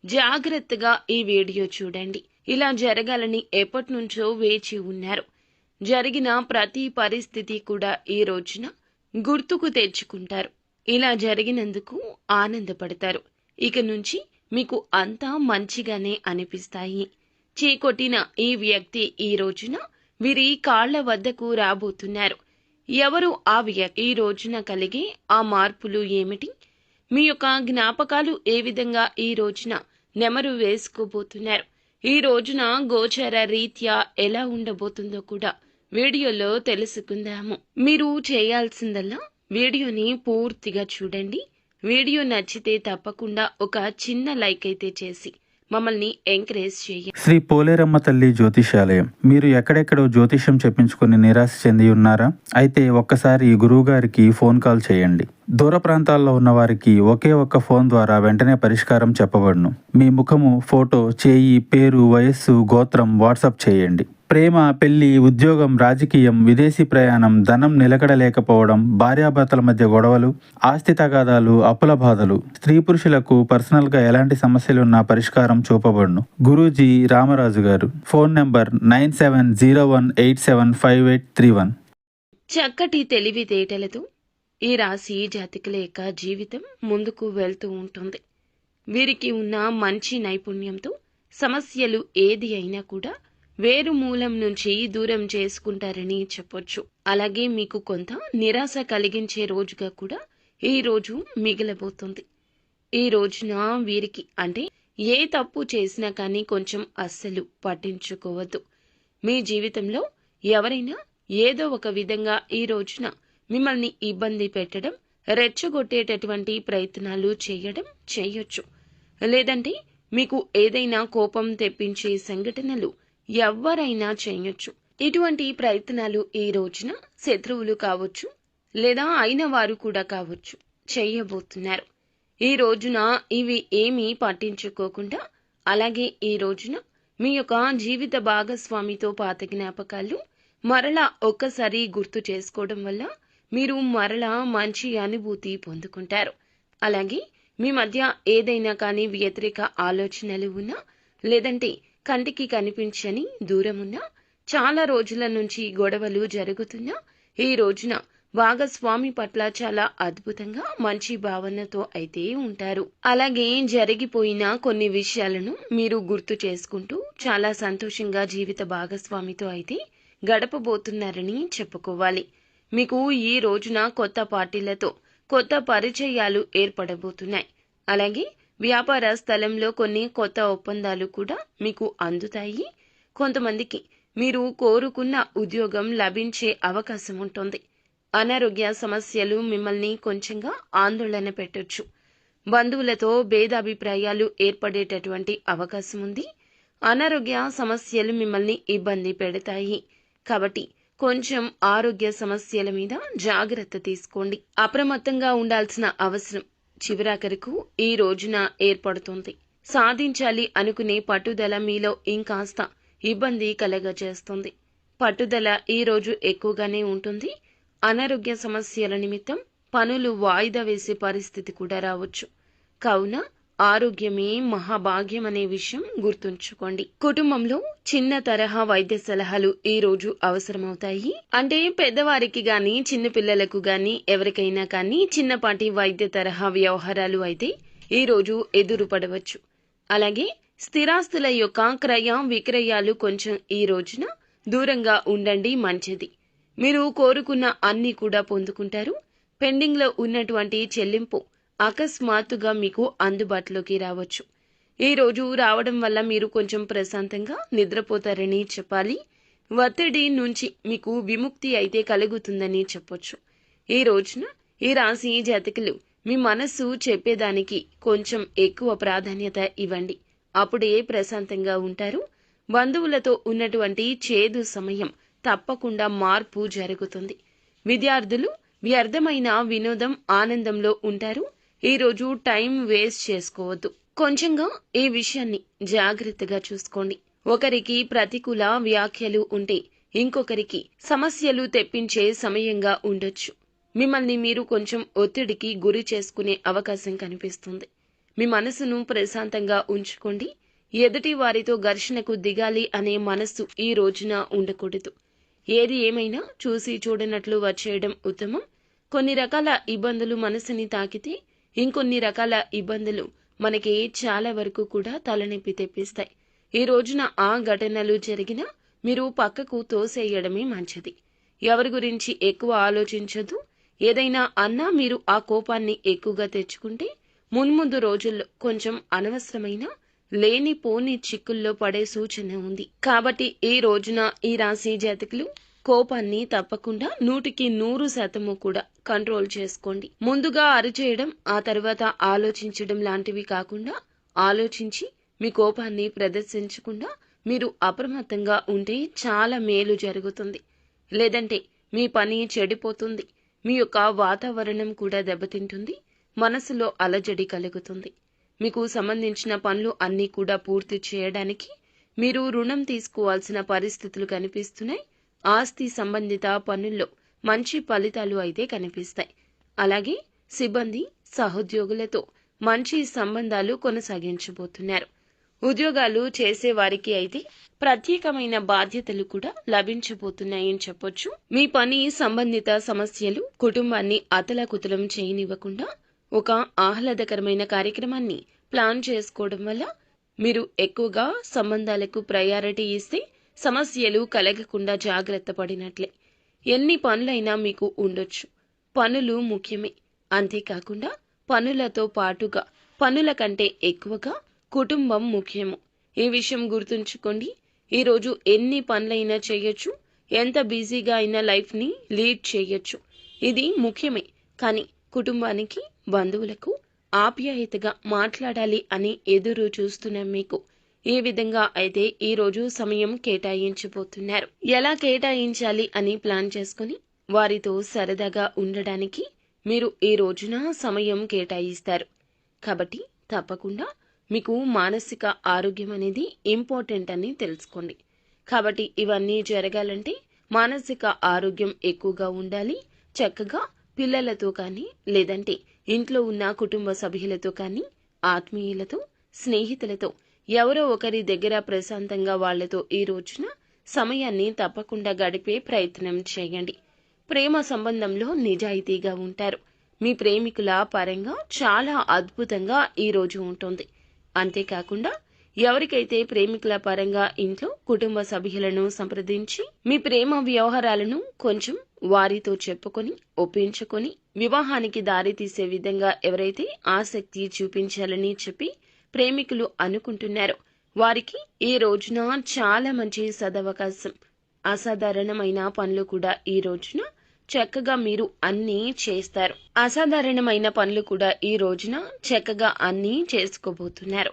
జాగ్రత్తగా ఈ వీడియో చూడండి. ఇలా జరగాలని ఎప్పటినుంచో వేచి ఉన్నారు. జరిగిన ప్రతి పరిస్థితి కూడా ఈ రోజున గుర్తుకు తెచ్చుకుంటారు. ఇలా జరిగినందుకు ఆనందపడతారు. ఇక నుంచి మీకు అంతా మంచిగానే అనిపిస్తాయి. చీకొట్టిన ఈ వ్యక్తి ఈ రోజున వీరి కాళ్ల వద్దకు రాబోతున్నారు. ఎవరు ఆ వ్యక్తి? ఈ రోజున కలిగే ఆ మార్పులు ఏమిటి? మీ యొక్క జ్ఞాపకాలు ఏ విధంగా ఈ రోజున నెమరు వేసుకోబోతున్నారు? ఈ రోజున గోచర రీత్యా ఎలా ఉండబోతుందో కూడా వీడియోలో తెలుసుకుందాము. మీరు చేయాల్సిందల్లా వీడియోని పూర్తిగా చూడండి. వీడియో నచ్చితే తప్పకుండా ఒక చిన్న లైక్ అయితే చేసి మమ్మల్ని ఎంకరేజ్ చేయండి. శ్రీ పోలేరమ్మ తల్లి జ్యోతిషాలయం. మీరు ఎక్కడెక్కడో జ్యోతిష్యం చెప్పించుకుని నిరాశ చెంది ఉన్నారా? అయితే ఒక్కసారి గురువు గారికి ఫోన్ కాల్ చేయండి. దూర ప్రాంతాల్లో ఉన్న వారికి ఒకే ఒక్క ఫోన్ ద్వారా వెంటనే పరిష్కారం చెప్పబడును. మీ ముఖము, ఫోటో, చేయి, పేరు, వయస్సు, గోత్రం వాట్సాప్ చేయండి. ప్రేమ, పెళ్లి, ఉద్యోగం, రాజకీయం, విదేశీ ప్రయాణం, ధనం నిలకడలేకపోవడం, భార్యాభర్తల మధ్య గొడవలు, ఆస్తి తగాదాలు, అప్పుల బాధలు, స్త్రీ పురుషులకు పర్సనల్ గా ఎలాంటి సమస్యలున్నా పరిష్కారం చూపబడును. గురూజీ రామరాజు గారు. Phone number 9701875831. చక్కటి తెలివితేటలతో ఈ రాశి జాతకుల యొక్క జీవితం ముందుకు వెళ్తూ ఉంటుంది. వీరికి ఉన్న మంచి నైపుణ్యంతో సమస్యలు ఏది అయినా కూడా వేరు మూలం నుంచి దూరం చేసుకుంటారని చెప్పొచ్చు. అలాగే మీకు కొంత నిరాశ కలిగించే రోజుగా కూడా ఈ రోజు మిగిలబోతుంది. ఈ రోజున వీరికి అంటే ఏ తప్పు చేసినా కానీ కొంచెం అస్సలు పట్టించుకోవద్దు. మీ జీవితంలో ఎవరైనా ఏదో ఒక విధంగా ఈ రోజున మిమ్మల్ని ఇబ్బంది పెట్టడం, రెచ్చగొట్టేటటువంటి ప్రయత్నాలు చేయొచ్చు. లేదంటే మీకు ఏదైనా కోపం తెప్పించే సంఘటనలు ఎవరైనా చేయొచ్చు. ఇటువంటి ప్రయత్నాలు ఈ రోజున శత్రువులు కావచ్చు, లేదా అయిన వారు కూడా కావచ్చు, చేయబోతున్నారు. ఈ రోజున ఇవి ఏమీ పట్టించుకోకుండా అలాగే ఈ రోజున మీ యొక్క జీవిత భాగస్వామితో పాత జ్ఞాపకాలు మరలా ఒక్కసారి గుర్తు చేసుకోవడం వల్ల మీరు మరలా మంచి అనుభూతి పొందుకుంటారు. అలాగే మీ మధ్య ఏదైనా కానీ వ్యతిరేక ఆలోచనలు ఉన్నా, లేదంటే కంటికి కనిపించని దూరమున్నా, చాలా రోజుల నుంచి గొడవలు జరుగుతున్నా, ఈ రోజున భాగస్వామి పట్ల చాలా అద్భుతంగా మంచి భావనతో అయితే ఉంటారు. అలాగే జరిగిపోయిన కొన్ని విషయాలను మీరు గుర్తు చేసుకుంటూ చాలా సంతోషంగా జీవిత భాగస్వామితో అయితే గడపబోతున్నారని చెప్పుకోవాలి. మీకు ఈ రోజున కొత్త పార్టీలతో కొత్త పరిచయాలు ఏర్పడబోతున్నాయి. అలాగే వ్యాపార స్థలంలో కొన్ని కొత్త ఒప్పందాలు కూడా మీకు అందుతాయి. కొంతమందికి మీరు కోరుకున్న ఉద్యోగం లభించే అవకాశం ఉంటుంది. అనారోగ్య సమస్యలు మిమ్మల్ని కొంచెంగా ఆందోళన పెట్టొచ్చు. బంధువులతో భేదాభిప్రాయాలు ఏర్పడేటటువంటి అవకాశం ఉంది. అనారోగ్య సమస్యలు మిమ్మల్ని ఇబ్బంది పెడతాయి. కాబట్టి కొంచెం ఆరోగ్య సమస్యల మీద జాగ్రత్త తీసుకోండి. అప్రమత్తంగా ఉండాల్సిన అవసరం చివరాఖరుకు ఈ రోజున ఏర్పడుతుంది. సాధించాలి అనుకునే పట్టుదల మీలో ఇంకాస్త ఇబ్బంది కలగజేస్తుంది. పట్టుదల ఈ రోజు ఎక్కువగానే ఉంటుంది. అనారోగ్య సమస్యల నిమిత్తం పనులు వాయిదా వేసే పరిస్థితి కూడా రావచ్చు. కావున ఆరోగ్యమే మహాభాగ్యం అనే విషయం గుర్తుంచుకోండి. కుటుంబంలో చిన్న తరహా వైద్య సలహాలు ఈ రోజు అవసరమవుతాయి. అంటే పెద్దవారికి గాని, చిన్న పిల్లలకు గాని, ఎవరికైనా కానీ చిన్నపాటి వైద్య తరహా వ్యవహారాలు అయితే ఈ రోజు ఎదురుపడవచ్చు. అలాగే స్థిరాస్తుల యొక్క క్రయ విక్రయాలు కొంచెం ఈ రోజున దూరంగా ఉండండి, మంచిది. మీరు కోరుకున్న అన్ని కూడా పొందుకుంటారు. పెండింగ్ లో ఉన్నటువంటి చెల్లింపు అకస్మాత్తుగా మీకు అందుబాటులోకి రావచ్చు. ఈ రోజు రావడం వల్ల మీరు కొంచెం ప్రశాంతంగా నిద్రపోతారని చెప్పాలి. ఒత్తిడి నుంచి మీకు విముక్తి అయితే కలుగుతుందని చెప్పొచ్చు. ఈ రోజున ఈ రాశి జాతకులు మీ మనస్సు చెప్పేదానికి కొంచెం ఎక్కువ ప్రాధాన్యత ఇవ్వండి. అప్పుడే ప్రశాంతంగా ఉంటారు. బంధువులతో ఉన్నటువంటి చేదు సమయం తప్పకుండా మార్పు జరుగుతుంది. విద్యార్థులు వ్యర్థమైన వినోదం, ఆనందంలో ఉంటారు. ఈ రోజు టైం వేస్ట్ చేసుకోవద్దు. కొంచెంగా ఈ విషయాన్ని జాగ్రత్తగా చూసుకోండి. ఒకరికి ప్రతికూల వ్యాఖ్యలు ఉంటే ఇంకొకరికి సమస్యలు తెప్పించే సమయంగా ఉండొచ్చు. మిమ్మల్ని మీరు కొంచెం ఒత్తిడికి గురి చేసుకునే అవకాశం కనిపిస్తుంది. మీ మనసును ప్రశాంతంగా ఉంచుకోండి. ఎదుటి వారితో ఘర్షణకు దిగాలి అనే మనస్సు ఈ రోజున ఉండకూడదు. ఏది ఏమైనా చూసి చూడనట్లు వచ్చేయడం ఉత్తమం. కొన్ని రకాల ఇబ్బందులు మనసుని తాకితే ఇంకొన్ని రకాల ఇబ్బందులు మనకి చాలా వరకు కూడా తలనొప్పి తెప్పిస్తాయి. ఈ రోజున ఆ ఘటనలు జరిగినా మీరు పక్కకు తోసేయడమే మంచిది. ఎవరి గురించి ఎక్కువ ఆలోచించొద్దు. ఏదైనా అన్నా మీరు ఆ కోపాన్ని ఎక్కువగా తెచ్చుకుంటే మున్ముందు రోజుల్లో కొంచెం అనవసరమైన లేనిపోని చిక్కుల్లో పడే సూచన ఉంది. కాబట్టి ఈ రోజున ఈ రాశి జాతకులు కోపాన్ని తప్పకుండా 100% కూడా కంట్రోల్ చేసుకోండి. ముందుగా అరిచేయడం, ఆ తర్వాత ఆలోచించడం లాంటివి కాకుండా ఆలోచించి మీ కోపాన్ని ప్రదర్శించకుండా మీరు అప్రమత్తంగా ఉంటే చాలా మేలు జరుగుతుంది. లేదంటే మీ పని చెడిపోతుంది. మీ యొక్క వాతావరణం కూడా దెబ్బతింటుంది. మనసులో అలజడి కలుగుతుంది. మీకు సంబంధించిన పనులు అన్నీ కూడా పూర్తి చేయడానికి మీరు రుణం తీసుకోవాల్సిన పరిస్థితులు కనిపిస్తున్నాయి. ఆస్తి సంబంధిత పనుల్లో మంచి ఫలితాలు అయితే కనిపిస్తాయి. అలాగే సిబ్బంది, సహోద్యోగులతో మంచి సంబంధాలు కొనసాగించబోతున్నారు. ఉద్యోగాలు చేసే వారికి అయితే ప్రత్యేకమైన బాధ్యతలు కూడా లభించబోతున్నాయని చెప్పొచ్చు. మీ పని సంబంధిత సమస్యలు కుటుంబాన్ని అతలాకుతలం చేయనివ్వకుండా ఒక ఆహ్లాదకరమైన కార్యక్రమాన్ని ప్లాన్ చేసుకోవడం వల్ల మీరు ఎక్కువగా సంబంధాలకు ప్రయారిటీ ఇస్తే సమస్యలు కలగకుండా జాగ్రత్త పడినట్లే. ఎన్ని పనులైనా మీకు ఉండొచ్చు. పనులు ముఖ్యమే. అంతేకాకుండా పనులతో పాటుగా పనుల కంటే ఎక్కువగా కుటుంబం ముఖ్యము. ఈ విషయం గుర్తుంచుకోండి. ఈరోజు ఎన్ని పనులైనా చేయొచ్చు. ఎంత బిజీగా అయినా లైఫ్ని లీడ్ చేయొచ్చు. ఇది ముఖ్యమే. కానీ కుటుంబానికి, బంధువులకు ఆప్యాయతగా మాట్లాడాలి అని ఎదురు చూస్తున్న మీకు ఏ విధంగా అయితే ఈరోజు సమయం కేటాయించబోతున్నారు. ఎలా కేటాయించాలి అని ప్లాన్ చేసుకుని వారితో సరదాగా ఉండడానికి మీరు ఈ రోజున సమయం కేటాయిస్తారు. కాబట్టి తప్పకుండా మీకు మానసిక ఆరోగ్యం అనేది ఇంపార్టెంట్ అని తెలుసుకోండి. కాబట్టి ఇవన్నీ జరగాలంటే మానసిక ఆరోగ్యం ఎక్కువగా ఉండాలి. చక్కగా పిల్లలతో కానీ, లేదంటే ఇంట్లో ఉన్న కుటుంబ సభ్యులతో కానీ, ఆత్మీయులతో, స్నేహితులతో ఎవరో ఒకరి దగ్గర ప్రశాంతంగా వాళ్లతో ఈ రోజున సమయాన్ని తప్పకుండా గడిపే ప్రయత్నం చేయండి. ప్రేమ సంబంధంలో నిజాయితీగా ఉంటారు. మీ ప్రేమికుల పరంగా చాలా అద్భుతంగా ఈ రోజు ఉంటుంది. అంతేకాకుండా ఎవరికైతే ప్రేమికుల పరంగా ఇంట్లో కుటుంబ సభ్యులను సంప్రదించి మీ ప్రేమ వ్యవహారాలను కొంచెం వారితో చెప్పుకొని ఒప్పించుకొని వివాహానికి దారి తీసే విధంగా ఎవరైతే ఆసక్తి చూపించాలని చెప్పి ప్రేమికులు అనుకుంటున్నారో వారికి ఈ రోజున చాలా మంచి సదవకాశం. అసాధారణమైన పనులు కూడా ఈ రోజున చక్కగా మీరు అన్నీ చేస్తారు. అసాధారణమైన పనులు కూడా ఈ రోజున చక్కగా అన్నీ చేసుకోబోతున్నారు.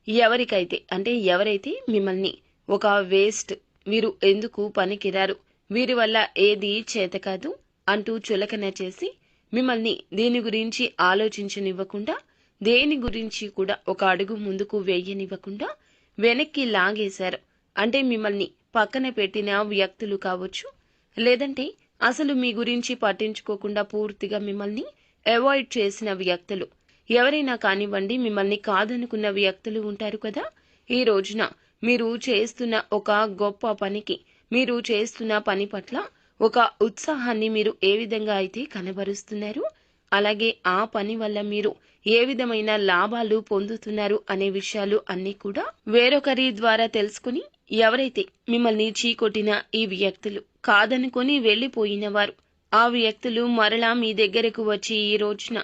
ఎవరైతే మిమ్మల్ని ఒక వేస్ట్, వీరు ఎందుకు పనికిరారు, వీరి వల్ల ఏది చేత కాదు అంటూ చులకన చేసి మిమ్మల్ని దీని గురించి ఆలోచించనివ్వకుండా, దేని గురించి కూడా ఒక అడుగు ముందుకు వేయనివ్వకుండా వెనక్కి లాగేశారు. అంటే మిమ్మల్ని పక్కన పెట్టిన వ్యక్తులు కావచ్చు, లేదంటే అసలు మీ గురించి పట్టించుకోకుండా పూర్తిగా మిమ్మల్ని అవాయిడ్ చేసిన వ్యక్తులు ఎవరైనా కానివ్వండి, మిమ్మల్ని కాదనుకున్న వ్యక్తులు ఉంటారు కదా. ఈ రోజున మీరు చేస్తున్న ఒక గొప్ప పనికి, మీరు చేస్తున్న పని పట్ల ఒక ఉత్సాహాన్ని మీరు ఏ విధంగా అయితే కనబరుస్తున్నారు, అలాగే ఆ పని వల్ల మీరు ఏ విధమైన లాభాలు పొందుతున్నారు అనే విషయాలు అన్నీ కూడా వేరొకరి ద్వారా తెలుసుకుని ఎవరైతే మిమ్మల్ని చీకొట్టిన ఈ వ్యక్తులు, కాదనుకొని వెళ్లిపోయిన వారు, ఆ వ్యక్తులు మరలా మీ దగ్గరకు వచ్చి ఈ రోజున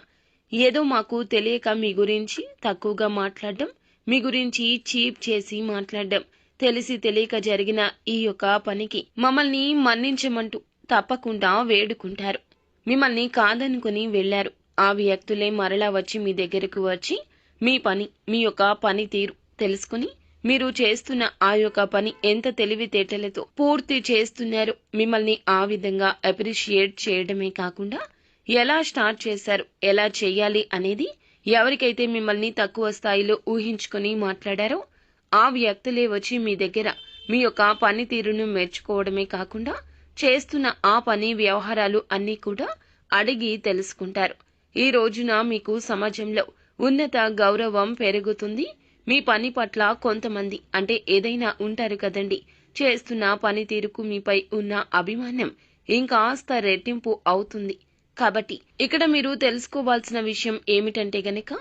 ఏదో మాకు తెలియక మీ గురించి తక్కువగా మాట్లాడడం, మీ గురించి చీప్ చేసి మాట్లాడడం, తెలిసి తెలియక జరిగిన ఈ యొక్క పనికి మమ్మల్ని మన్నించమంటూ తప్పకుండా వేడుకుంటారు. మిమ్మల్ని కాదనుకుని వెళ్లారు. ఆ వ్యక్తులే మరలా వచ్చి మీ దగ్గరకు వచ్చి మీ పని, మీ యొక్క పనితీరు తెలుసుకుని మీరు చేస్తున్న ఆ యొక్క పని ఎంత తెలివితేటలతో పూర్తి చేస్తున్నారు, మిమ్మల్ని ఆ విధంగా అప్రిషియేట్ చేయడమే కాకుండా ఎలా స్టార్ట్ చేశారు, ఎలా చేయాలి అనేది ఎవరికైతే మిమ్మల్ని తక్కువ స్థాయిలో ఊహించుకొని మాట్లాడారో ఆ వ్యక్తులే వచ్చి మీ దగ్గర మీ యొక్క పనితీరును మెచ్చుకోవడమే కాకుండా చేస్తున్న ఆ పని వ్యవహారాలు అన్నీ కూడా అడిగి తెలుసుకుంటారు. ఈ రోజున మీకు సమాజంలో ఉన్నత గౌరవం పెరుగుతుంది. మీ పని పట్ల కొంతమంది అంటే ఏదైనా ఉంటారు కదండి, చేస్తున్న పనితీరుకు మీపై ఉన్న అభిమానం ఇంకాస్త రెట్టింపు అవుతుంది. కాబట్టి ఇక్కడ మీరు తెలుసుకోవాల్సిన విషయం ఏమిటంటే గనక,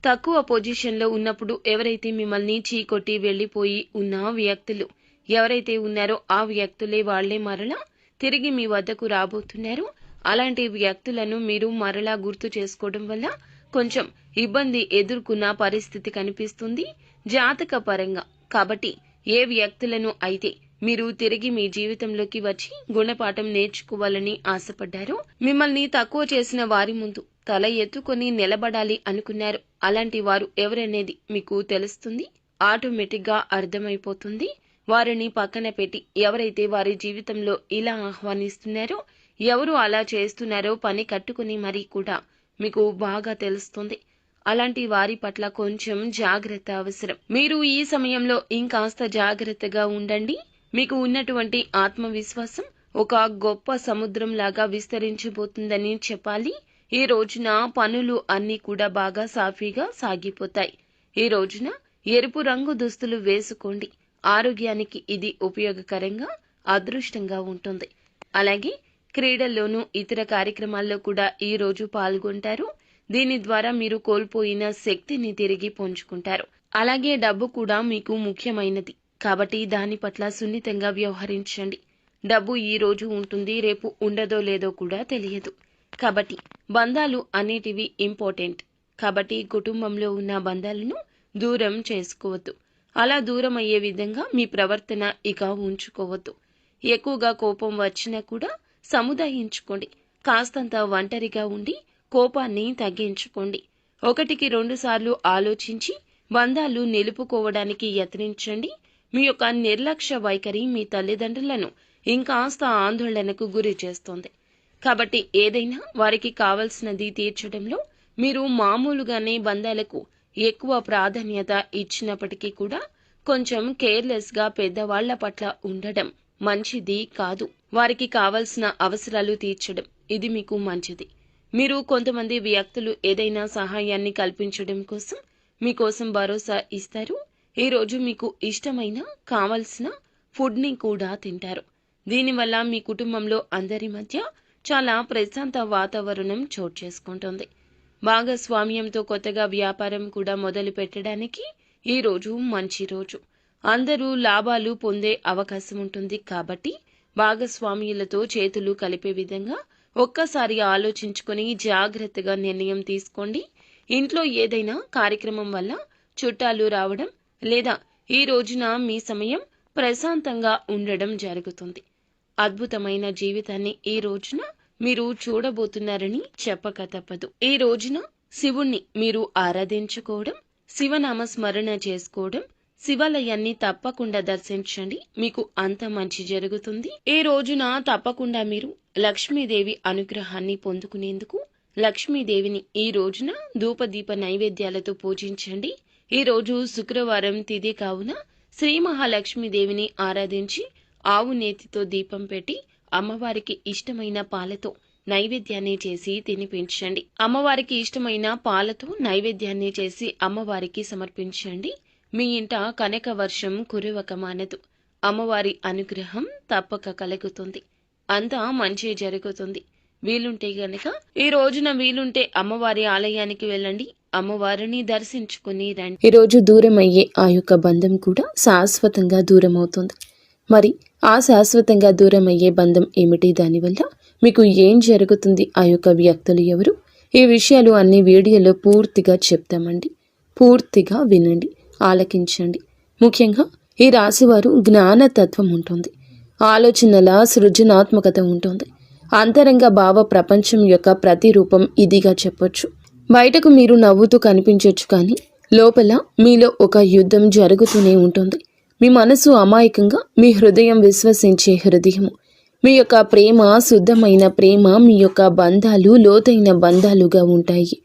తక్కువ పొజిషన్లో ఉన్నప్పుడు ఎవరైతే మిమ్మల్ని చీకొట్టి వెళ్లిపోయి ఉన్న వ్యక్తులు ఎవరైతే ఉన్నారో ఆ వ్యక్తులే వాళ్లే మరలా తిరిగి మీ వద్దకు రాబోతున్నారు. అలాంటి వ్యక్తులను మీరు మరలా గుర్తు చేసుకోవడం వల్ల కొంచెం ఇబ్బంది ఎదుర్కొన్న పరిస్థితి కనిపిస్తుంది జాతక పరంగా. కాబట్టి ఏ వ్యక్తులను అయితే మీరు తిరిగి మీ జీవితంలోకి వచ్చి గుణపాఠం నేర్చుకోవాలని ఆశపడ్డారో, మిమ్మల్ని తక్కువ చేసిన వారి ముందు తల ఎత్తుకొని నిలబడాలి అనుకున్నారు, అలాంటి వారు ఎవరనేది మీకు తెలుస్తుంది. ఆటోమేటిక్ గా అర్థమైపోతుంది. వారిని పక్కన పెట్టి ఎవరైతే వారి జీవితంలో ఇలా ఆహ్వానిస్తున్నారో, ఎవరు అలా చేస్తున్నారో పని కట్టుకుని మరీ కూడా మీకు బాగా తెలుస్తుంది. అలాంటి వారి పట్ల కొంచెం జాగ్రత్త అవసరం. మీరు ఈ సమయంలో ఇంకాస్త జాగ్రత్తగా ఉండండి. మీకు ఉన్నటువంటి ఆత్మవిశ్వాసం ఒక గొప్ప సముద్రం లాగా విస్తరించబోతుందని చెప్పాలి. ఈ రోజున పనులు అన్నీ కూడా బాగా సాఫీగా సాగిపోతాయి. ఈ రోజున ఎరుపు రంగు దుస్తులు వేసుకోండి. ఆరోగ్యానికి ఇది ఉపయోగకరంగా అదృష్టంగా ఉంటుంది. అలాగే క్రీడల్లోనూ ఇతర కార్యక్రమాల్లో కూడా ఈ రోజు పాల్గొంటారు. దీని ద్వారా మీరు కోల్పోయిన శక్తిని తిరిగి పుంజుకుంటారు. అలాగే డబ్బు కూడా మీకు ముఖ్యమైనది కాబట్టి దాని పట్ల సున్నితంగా వ్యవహరించండి. డబ్బు ఈ రోజు ఉంటుంది, రేపు ఉండదో లేదో కూడా తెలియదు. కాబట్టి బంధాలు అనేటివి ఇంపార్టెంట్. కాబట్టి కుటుంబంలో ఉన్న బంధాలను దూరం చేసుకోవద్దు. అలా దూరం అయ్యే విధంగా మీ ప్రవర్తన ఇక ఉంచుకోవద్దు. ఎక్కువగా కోపం వచ్చినా కూడా సముదాయించుకోండి. కాస్తంత ఒంటరిగా ఉండి కోపాన్ని తగ్గించుకోండి. 1-2 సార్లు ఆలోచించి బంధాలు నిలుపుకోవడానికి యత్నించండి. మీ యొక్క నిర్లక్ష్య వైఖరి మీ తల్లిదండ్రులను ఇంకాస్త ఆందోళనకు గురి చేస్తోంది. కాబట్టి ఏదైనా వారికి కావలసినది తీర్చడంలో మీరు మామూలుగానే బంధాలకు ఎక్కువ ప్రాధాన్యత ఇచ్చినప్పటికీ కూడా కొంచెం కేర్లెస్ గా పెద్దవాళ్ల పట్ల ఉండడం మంచిది కాదు. వారికి కావలసిన అవసరాలు తీర్చడం ఇది మీకు మంచిది. మీరు కొంతమంది వ్యక్తులు ఏదైనా సహాయాన్ని కల్పించడం కోసం మీకోసం భరోసా ఇస్తారు. ఈ రోజు మీకు ఇష్టమైన కావలసిన ఫుడ్ ని కూడా తింటారు. దీనివల్ల మీ కుటుంబంలో అందరి మధ్య చాలా ప్రశాంత వాతావరణం చోటు చేసుకుంటుంది. భాగస్వామ్యంతో కొత్తగా వ్యాపారం కూడా మొదలు పెట్టడానికి ఈ రోజు మంచి రోజు. అందరూ లాభాలు పొందే అవకాశం ఉంటుంది. కాబట్టి భాగస్వామ్యులతో చేతులు కలిపే విధంగా ఒక్కసారి ఆలోచించుకొని జాగ్రత్తగా నిర్ణయం తీసుకోండి. ఇంట్లో ఏదైనా కార్యక్రమం వల్ల చుట్టాలు రావడం లేదా ఈ రోజున మీ సమయం ప్రశాంతంగా ఉండడం జరుగుతుంది. అద్భుతమైన జీవితాన్ని ఈ రోజున మీరు చూడబోతున్నారని చెప్పక తప్పదు. ఈ రోజున శివుణ్ణి మీరు ఆరాధించుకోవడం, శివనామ స్మరణ చేసుకోవడం, శివాలయాన్ని తప్పకుండా దర్శించండి. మీకు అంత మంచి జరుగుతుంది. ఈ రోజున తప్పకుండా మీరు లక్ష్మీదేవి అనుగ్రహాన్ని పొందుకునేందుకు లక్ష్మీదేవిని ఈ రోజున ధూపదీప నైవేద్యాలతో పూజించండి. ఈ రోజు శుక్రవారం తిథి కావున శ్రీ మహాలక్ష్మీదేవిని ఆరాధించి ఆవు నేతితో దీపం పెట్టి అమ్మవారికి ఇష్టమైన పాలతో నైవేద్యాన్ని చేసి తినిపించండి. అమ్మవారికి ఇష్టమైన పాలతో నైవేద్యాన్ని చేసి అమ్మవారికి సమర్పించండి. మీ ఇంట కనక వర్షం కురవక మానదు. అమ్మవారి అనుగ్రహం తప్పక కలుగుతుంది. అంతా మంచి జరుగుతుంది. వీలుంటే గనక ఈ రోజున వీలుంటే అమ్మవారి ఆలయానికి వెళ్ళండి. అమ్మవారిని దర్శించుకుని రండి. ఈ రోజు దూరం అయ్యే ఆ యొక్క బంధం కూడా శాశ్వతంగా దూరం అవుతుంది. మరి ఆ శాశ్వతంగా దూరం అయ్యే బంధం ఏమిటి, దానివల్ల మీకు ఏం జరుగుతుంది, ఆ యొక్క వ్యక్తులు ఎవరు, ఈ విషయాలు అన్ని వీడియోలో పూర్తిగా చెప్తామండి. పూర్తిగా వినండి, ఆలకించండి. ముఖ్యంగా ఈ రాశివారు జ్ఞానతత్వం ఉంటుంది, ఆలోచనల సృజనాత్మకత ఉంటుంది. అంతరంగ భావ ప్రపంచం యొక్క ప్రతిరూపం ఇదిగా చెప్పొచ్చు. బయటకు మీరు నవ్వుతూ కనిపించొచ్చు, కానీ లోపల మీలో ఒక యుద్ధం జరుగుతూనే ఉంటుంది. మీ మనసు అమాయకంగా, మీ హృదయం విశ్వసించే హృదయము. మీ యొక్క ప్రేమ శుద్ధమైన ప్రేమ, మీ యొక్క బంధాలు లోతైన బంధాలుగా ఉంటాయి.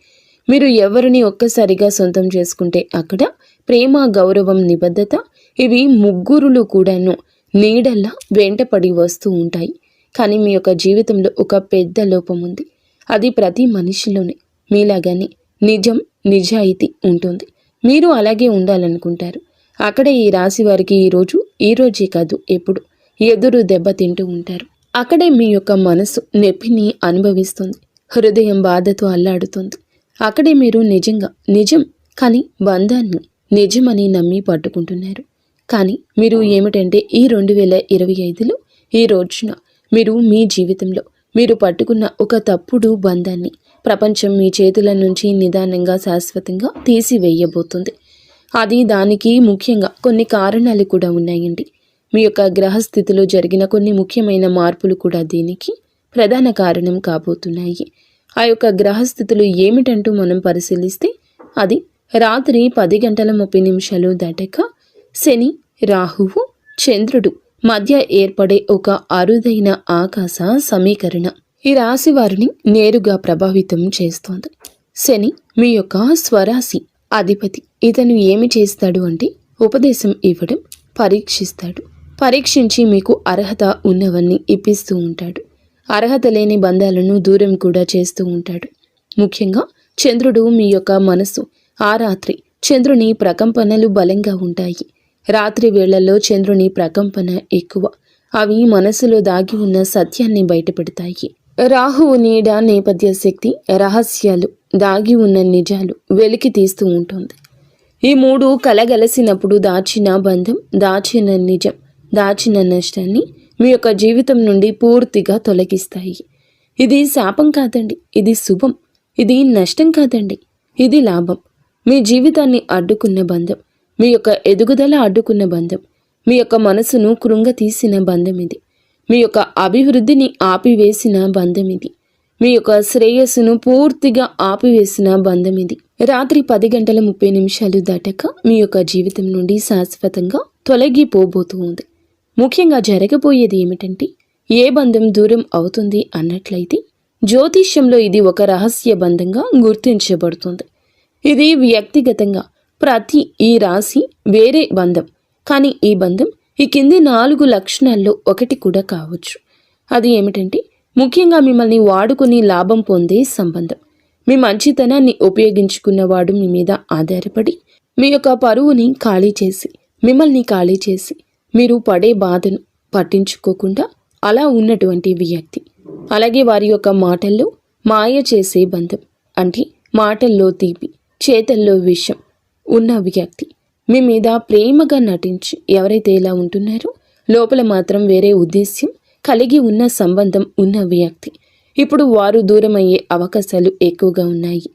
మీరు ఎవరిని ఒక్కసారిగా సొంతం చేసుకుంటే అక్కడ ప్రేమ, గౌరవం, నిబద్ధత ఇవి ముగ్గురులు కూడాను నీడల్లా వెంటపడి వస్తూ ఉంటాయి. కానీ మీ యొక్క జీవితంలో ఒక పెద్ద లోపం ఉంది. అది ప్రతి మనిషిలోనే. మీలాగానే నిజం, నిజాయితీ ఉంటుంది. మీరు అలాగే ఉండాలనుకుంటారు. అక్కడే ఈ రాశి వారికి ఈ రోజే కాదు ఎప్పుడు ఎదురు దెబ్బ తింటూ ఉంటారు. అక్కడే మీ యొక్క మనసు నొప్పిని అనుభవిస్తుంది. హృదయం బాధతో అల్లాడుతుంది. అక్కడే మీరు నిజం కానీ బంధాన్ని నిజమని నమ్మి పట్టుకుంటున్నారు. కానీ మీరు ఏమిటంటే ఈ 2025లో ఈ రోజున మీరు మీ జీవితంలో మీరు పట్టుకున్న ఒక తప్పుడు బంధాన్ని ప్రపంచం మీ చేతుల నుంచి నిదానంగా శాశ్వతంగా తీసివేయబోతుంది. అది దానికి ముఖ్యంగా కొన్ని కారణాలు కూడా ఉన్నాయండి. మీ యొక్క గ్రహస్థితిలో జరిగిన కొన్ని ముఖ్యమైన మార్పులు కూడా దీనికి ప్రధాన కారణం కాబోతున్నాయి. ఆ యొక్క గ్రహస్థితులు ఏమిటంటూ మనం పరిశీలిస్తే అది రాత్రి 10:30 దాటాక శని, రాహువు, చంద్రుడు మధ్య ఏర్పడే ఒక అరుదైన ఆకాశ సమీకరణ ఈ రాశి వారిని నేరుగా ప్రభావితం చేస్తోంది. శని మీ యొక్క స్వరాశి అధిపతి. ఇతను ఏమి చేస్తాడు అంటే ఉపదేశం ఇవ్వడం, పరీక్షిస్తాడు. పరీక్షించి మీకు అర్హత ఉన్నవన్నీ ఇప్పిస్తూ ఉంటాడు. అర్హత లేని బంధాలను దూరం కూడా చేస్తూ ఉంటాడు. ముఖ్యంగా చంద్రుడు మీ యొక్క మనసు. ఆ రాత్రి చంద్రుని ప్రకంపనలు బలంగా ఉంటాయి. రాత్రి వేళల్లో చంద్రుని ప్రకంపన ఎక్కువ. అవి మనసులో దాగి ఉన్న సత్యాన్ని బయటపెడతాయి. రాహువు నీడ నేపథ్య శక్తి, రహస్యాలు, దాగి ఉన్న నిజాలు వెలికి తీస్తూ ఉంటుంది. ఈ మూడు కలగలసినప్పుడు దాచిన బంధం, దాచిన నిజం, దాచిన నష్టాన్ని మీ యొక్క జీవితం నుండి పూర్తిగా తొలగిస్తాయి. ఇది శాపం కాదండి, ఇది శుభం. ఇది నష్టం కాదండి, ఇది లాభం. మీ జీవితాన్ని అడ్డుకున్న బంధం, మీ యొక్క ఎదుగుదల అడ్డుకున్న బంధం, మీ యొక్క మనసును కృంగతీసిన బంధం ఇది. మీ యొక్క అభివృద్ధిని ఆపివేసిన బంధం ఇది. మీ యొక్క శ్రేయస్సును పూర్తిగా ఆపివేసిన బంధం ఇది. రాత్రి 10:30 దాటాక మీ యొక్క జీవితం నుండి శాశ్వతంగా తొలగిపోబోతూ ఉంది. ముఖ్యంగా జరగబోయేది ఏమిటంటే ఏ బంధం దూరం అవుతుంది అన్నట్లయితే జ్యోతిష్యంలో ఇది ఒక రహస్య బంధంగా గుర్తించబడుతుంది. ఇది వ్యక్తిగతంగా ప్రతి ఈ రాశి వేరే బంధం. కానీ ఈ బంధం ఈ కింది 4 లక్షణాల్లో ఒకటి కూడా కావచ్చు. అది ఏమిటంటే ముఖ్యంగా మిమ్మల్ని వాడుకొని లాభం పొందే సంబంధం. మీ మంచితనాన్ని ఉపయోగించుకున్నవాడు మీ మీద ఆధారపడి మీ యొక్క పరువుని ఖాళీ చేసి, మిమ్మల్ని ఖాళీ చేసి, మీరు పడే బాధను పట్టించుకోకుండా అలా ఉన్నటువంటి వ్యక్తి. అలాగే వారి యొక్క మాటల్లో మాయ చేసే బంధం, అంటే మాటల్లో తీపి, చేతల్లో విషం ఉన్న వ్యక్తి. మీ మీద ప్రేమగా నటించి ఎవరైతే ఇలా ఉంటున్నారో లోపల మాత్రం వేరే ఉద్దేశ్యం కలిగి ఉన్న సంబంధం ఉన్న వ్యక్తి. ఇప్పుడు వారు దూరమయ్యే అవకాశాలు ఎక్కువగా ఉన్నాయి.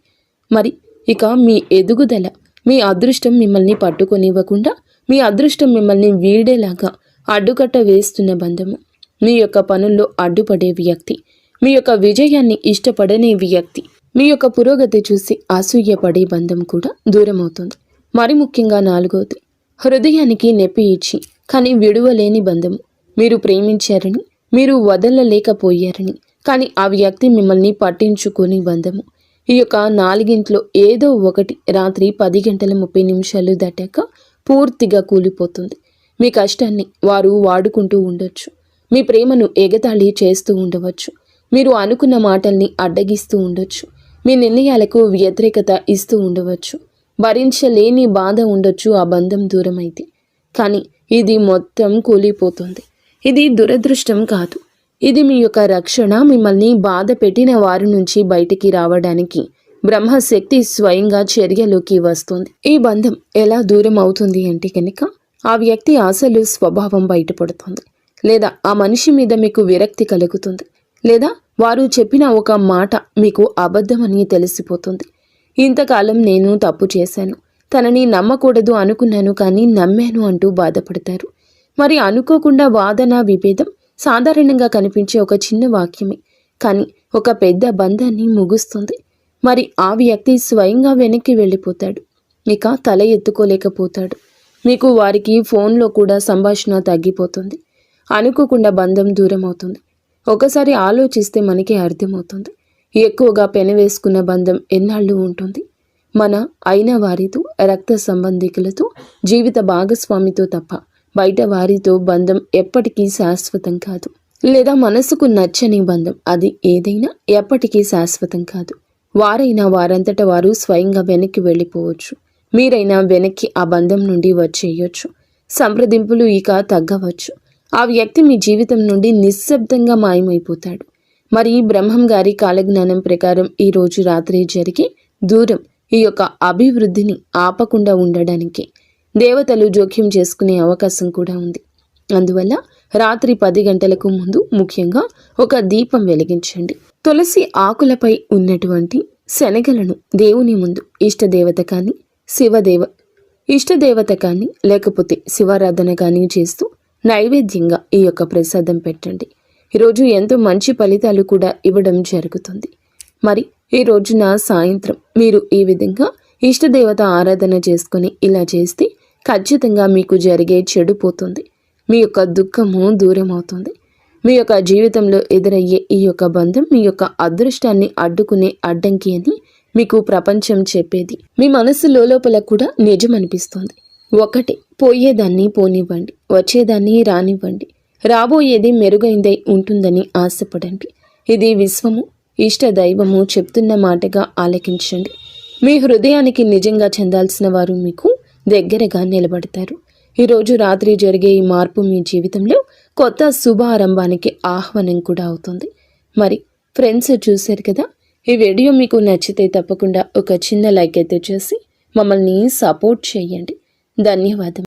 మరి ఇక మీ ఎదుగుదల, మీ అదృష్టం మిమ్మల్ని పట్టుకొనివ్వకుండా, మీ అదృష్టం మిమ్మల్ని వీడేలాగా అడ్డుకట్ట వేస్తున్న బంధము, మీ యొక్క పనుల్లో అడ్డుపడే వ్యక్తి, మీ యొక్క విజయాన్ని ఇష్టపడని వ్యక్తి, మీ యొక్క పురోగతి చూసి అసూయపడే బంధం కూడా దూరమవుతుంది. మరి ముఖ్యంగా 4వది, హృదయానికి నొప్పి ఇచ్చి కానీ విడువలేని బంధము. మీరు ప్రేమించారని, మీరు వదలలేకపోయారని, కానీ ఆ వ్యక్తి మిమ్మల్ని పట్టించుకొని బంధము. ఈ యొక్క 4గింట్లో ఏదో ఒకటి రాత్రి 10:30 దాటాక పూర్తిగా కూలిపోతుంది. మీ కష్టాన్ని వారు వాడుకుంటూ ఉండొచ్చు. మీ ప్రేమను ఎగతాళి చేస్తూ ఉండవచ్చు. మీరు అనుకున్న మాటల్ని అడ్డగిస్తూ ఉండొచ్చు. మీ నిర్ణయాలకు వ్యతిరేకత ఇస్తూ ఉండవచ్చు. భరించలేని బాధ ఉండొచ్చు ఆ బంధం దూరమైతే. కానీ ఇది మొత్తం కూలిపోతుంది. ఇది దురదృష్టం కాదు, ఇది మీ యొక్క రక్షణ. మిమ్మల్ని బాధ పెట్టిన వారి నుంచి బయటికి రావడానికి బ్రహ్మశక్తి స్వయంగా చర్యలోకి వస్తుంది. ఈ బంధం ఎలా దూరం అవుతుంది అంటే కనుక ఆ వ్యక్తి అసలు స్వభావం బయటపడుతుంది, లేదా ఆ మనిషి మీద మీకు విరక్తి కలుగుతుంది, లేదా వారు చెప్పిన ఒక మాట మీకు అబద్ధమని తెలిసిపోతుంది. ఇంతకాలం నేను తప్పు చేశాను, తనని నమ్మకూడదు అనుకున్నాను కానీ నమ్మాను అంటూ బాధపడతారు. మరి అనుకోకుండా వాదన, విభేదం సాధారణంగా కనిపించే ఒక చిన్న వాక్యమే కానీ ఒక పెద్ద బంధాన్ని ముగుస్తుంది. మరి ఆ వ్యక్తి స్వయంగా వెనక్కి వెళ్ళిపోతాడు, ఇక తల ఎత్తుకోలేకపోతాడు. మీకు వారికి ఫోన్లో కూడా సంభాషణ తగ్గిపోతుంది. అనుకోకుండా బంధం దూరం అవుతుంది. ఒకసారి ఆలోచిస్తే మనకి అర్థమవుతుంది. ఎక్కువగా పెనవేసుకున్న బంధం ఎన్నాళ్ళు ఉంటుంది? మన అయిన వారితో, రక్త సంబంధికులతో, జీవిత భాగస్వామితో తప్ప బయట వారితో బంధం ఎప్పటికీ శాశ్వతం కాదు. లేదా మనసుకు నచ్చని బంధం, అది ఏదైనా ఎప్పటికీ శాశ్వతం కాదు. వారైనా వారంతట వారు స్వయంగా వెనక్కి వెళ్ళిపోవచ్చు. మీరైనా వెనక్కి ఆ బంధం నుండి వచ్చేయొచ్చు. సంప్రదింపులు ఇక తగ్గవచ్చు. ఆ వ్యక్తి మీ జీవితం నుండి నిశ్శబ్దంగా మాయమైపోతాడు. మరి బ్రహ్మం గారి కాలజ్ఞానం ప్రకారం ఈ రోజు రాత్రి జరిగే దూరం ఈ యొక్క అభివృద్ధిని ఆపకుండా ఉండడానికి దేవతలు జోక్యం చేసుకునే అవకాశం కూడా ఉంది. అందువల్ల రాత్రి 10 గంటలకు ముందు ముఖ్యంగా ఒక దీపం వెలిగించండి. తులసి ఆకులపై ఉన్నటువంటి శనగలను దేవుని ముందు ఇష్టదేవత కానీ ఇష్టదేవత కానీ లేకపోతే శివారాధన కానీ చేస్తూ నైవేద్యంగా ఈ యొక్క ప్రసాదం పెట్టండి. ఈరోజు ఎంతో మంచి ఫలితాలు కూడా ఇవ్వడం జరుగుతుంది. మరి ఈ రోజున సాయంత్రం మీరు ఈ విధంగా ఇష్టదేవత ఆరాధన చేసుకొని ఇలా చేస్తే ఖచ్చితంగా మీకు జరిగే చెడు పోతుంది. మీ యొక్క దుఃఖము దూరం అవుతుంది. మీ యొక్క జీవితంలో ఎదురయ్యే ఈ యొక్క బంధం మీ యొక్క అదృష్టాన్ని అడ్డుకునే అడ్డంకి అని మీకు ప్రపంచం చెప్పేది మీ మనసు లోపల కూడా నిజమనిపిస్తుంది. ఒకటే, పోయేదాన్ని పోనివ్వండి, వచ్చేదాన్ని రానివ్వండి, రాబోయేది మెరుగైందై ఉంటుందని ఆశపడండి. ఇది విశ్వము, ఇష్ట దైవము చెప్తున్న మాటగా ఆలకించండి. మీ హృదయానికి నిజంగా చెందాల్సిన వారు మీకు దగ్గరగా నిలబడతారు. ఈరోజు రాత్రి జరిగే ఈ మార్పు మీ జీవితంలో కొత్త శుభారంభానికి ఆహ్వానం కూడా అవుతుంది. మరి ఫ్రెండ్స్, చూశారు కదా, ఈ వీడియో మీకు నచ్చితే తప్పకుండా ఒక చిన్న లైక్ అయితే చేసి మమ్మల్ని సపోర్ట్ చేయండి. ధన్యవాదం.